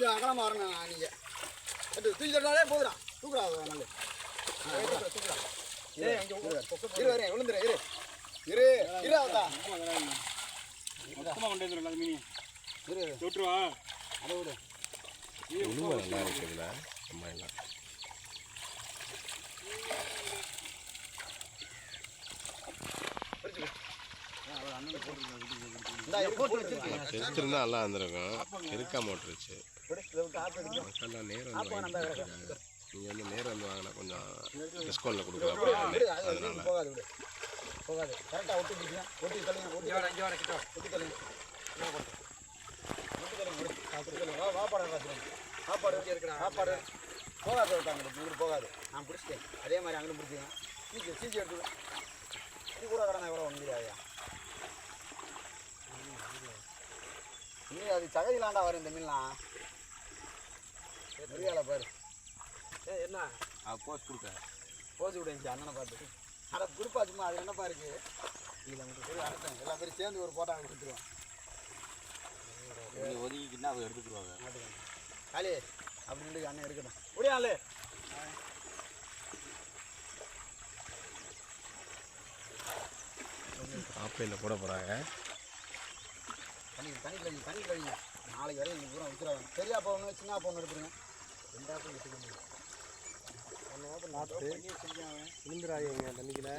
கொஞ்சம் அகலமாக வரணும் நீங்கள் தூக்கி தட்டாலே போதுடா தூக்குறா நல்ல தூக்குறா இரு வரேன் விழுந்துரு இரு இரு இரு அவதா மொத்தமாக கொண்டு வந்துடும் மீன் இரு விட்டுருவா அதை விடு உழுவை நல்லா இருக்குதுல்ல அம்மா எல்லாம் தெரிச்சிருந்தா நல்லா இருந்திருக்கும் இருக்காம விட்டுருச்சு மக்கள்லாம் நேரம் வந்து நீங்கள் வந்து நேரம் வந்து வாங்கினா கொஞ்சம் டிஸ்கவுண்ட்டில் கொடுக்கலாம் அதனால போகாது விடு போகாது கரெக்டாக ஒட்டி பிடிச்சிங்க ஒட்டி தள்ளுங்க ஒட்டி வர கிட்ட ஒட்டி தள்ளுங்க ஒட்டி தள்ளுங்க சாப்பாடு இருக்கிறேன் சாப்பாடு போகாது விட்டாங்க இங்கிட்டு போகாது நான் பிடிச்சிட்டேன் அதே மாதிரி அங்கிட்டு பிடிச்சிங்க சீச்சி எடுத்துக்கோ இது கூட கடனை எவ்வளோ வந்துடாயா இன்னும் அது சகதிலாண்டா வரும் இந்த மீன்லாம் பெரியால பாரு என்ன போஸ் கொடுக்க போஸ் விடுங்க அண்ணனை பார்த்து அதை கொடுப்பா சும்மா அது என்னப்பா இருக்கு இதில் மட்டும் சரி அடைச்சேன் எல்லா பேரும் சேர்ந்து ஒரு போட்டோ கொடுத்துருவோம் ஒதுக்கிக்கிட்டா அவங்க எடுத்துக்குருவாங்க காலி அப்படின்னு அண்ணன் எடுக்கணும் முடியாலே ஆப்பையில் போட போகிறாங்க தண்ணி கழிங்க நாளைக்கு வரையும் எங்கள் பூரா விற்றுறாங்க பெரியா பொண்ணு சின்ன பொண்ணு எடுத்துருங்க ரெண்டாவது விற்றுக்க முடியும் ஒன்று நாட்டு விழுந்துடாங்க தண்ணிக்கில்